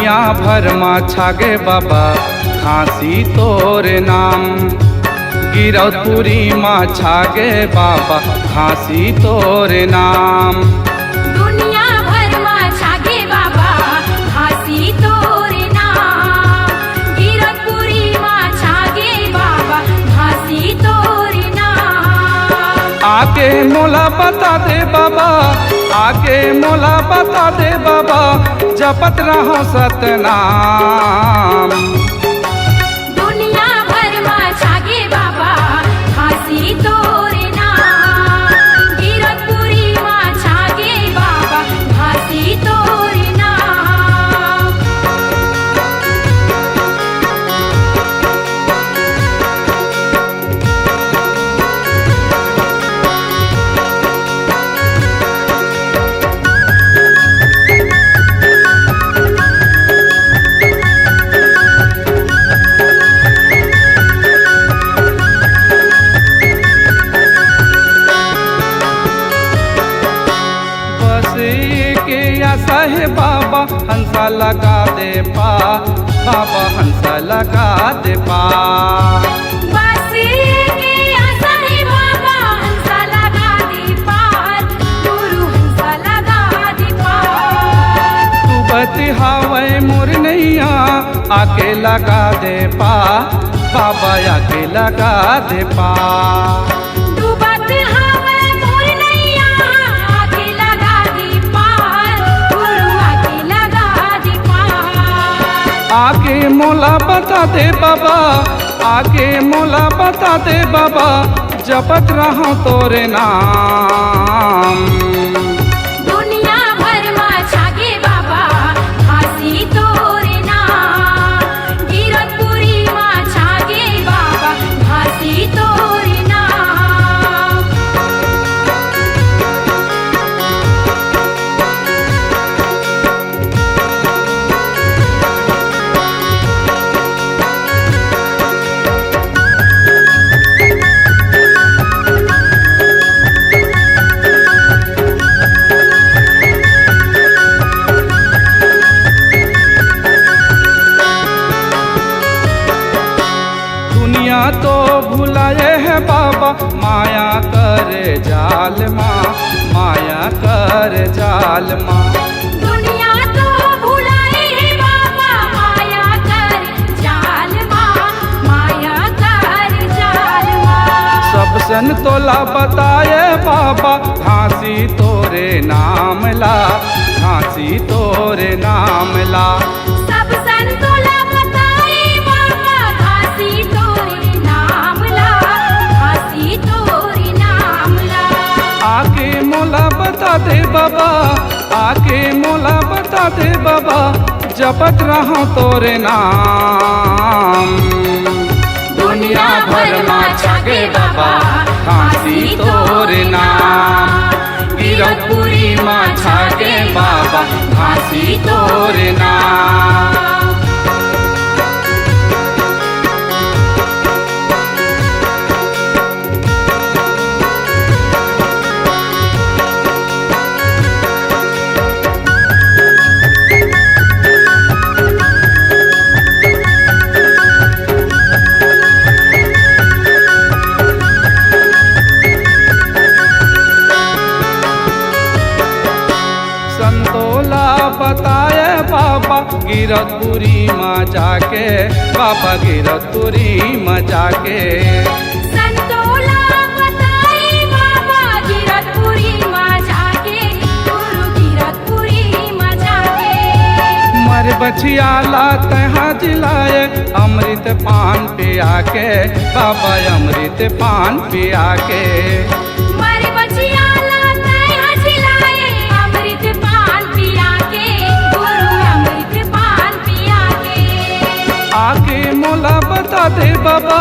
दुनिया भर मा छागे बाबा खांसी तोरे नाम। गिरौदपुरी मा छागे बाबा खांसी तोरे नाम। दुनिया भर मा छागे बाबा खांसी तोरे नाम। गिरौदपुरी मा छागे बाबा खांसी तोरे नाम। आगे मोला बता दे बाबा, आगे मोला बता दे बाबा, जपत रहो सतनाम। दुनिया भर मा छागे बाबा खांसी तोरे नाम। गिरौदपुरी मा छागे बाबा खांसी तोरे नाम। सहे बाबा हंसा लगा दे पा, बाबा हंसा लगा दे पा। बस के आशा है बाबा हंसा लगा दे पार, गुरु हंसा लगा दे पार। तू बतिहावे मोर नैया आके लगा दे पा, बाबा आके लगा दे पा। आगे मोला बता दे बाबा, आगे मोला बता दे बाबा, जपत रहो तोरे नाम। दुनिया भर मा छागे बाबा खांसी तोरे नाम। गिरौदपुरी मा छागे बाबा खांसी तोरे नाम। तो भुलाए है बाबा माया कर जाल माँ, माया कर जाल माँ। दुनिया तो भुलाए है बाबा माया कर जाल माँ, माया कर जाल माँ। सब सन तोला बताए बाबा खांसी तोरे नाम ला, खांसी तोरे नाम ला। सब संतोला बताए बाबा खांसी तोरे नाम ला, खांसी तोरे नाम ला। आगे मोला बता दे बाबा, आगे मोला बता दे बाबा, जपत रहो तोरे नाम। दुनिया भर मा छागे बाबा खांसी तोरे नाम। गिरौदपुरी मा छागे बाबा खांसी तोरे नाम। बताए बाबा गिरौदपुरी माँ जाके, बाबा गिरौदपुरी माँ जाके। संतोला बताए बाबा गिरौदपुरी माँ जाके, गुरु गिरौदपुरी माँ जाके। मर बछियाला तहाँ जिलाए अमृत पान पे आके, बाबा अमृत पान पे आके। मर बछियाला तहाँ जिलाए अमृत पान पिया के, गुरु अमृत पान पिया के। आगे मोला बता दे बाबा,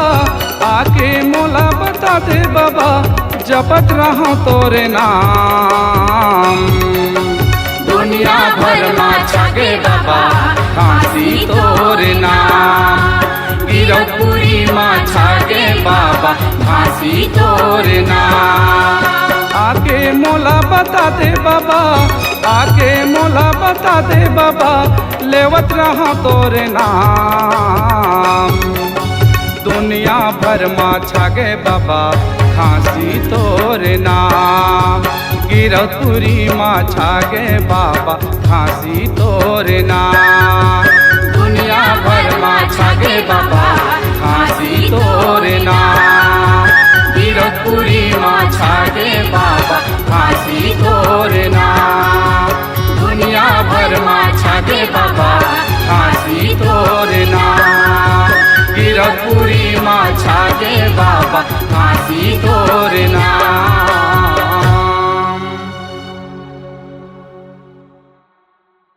आगे मोला बता दे बाबा, जपत रहो तोरे नाम। दुनिया भर मा छागे बाबा खांसी तोरे नाम। गिरौदपुरी मा छागे बाबा खांसी तोरे नाम। आगे मोला बता दे बाबा, आगे मोला बता दे बाबा, लेवत रहा तोरे नाम। दुनिया भर मा छागे बाबा, खांसी तोरे नाम। गिरौतपुरी मा छागे बाबा, खांसी तोरे नाम। दुनिया भर मा छागे बाबा, खांसी तोरे नाम। गिरौतपुरी मा छागे बाबा, खांसी तोरे नाम। दुनिया भर मा छागे बाबा, खांसी तोरे नाम। गिरौतपुरी मा छागे बाबा, खांसी तोरे नाम।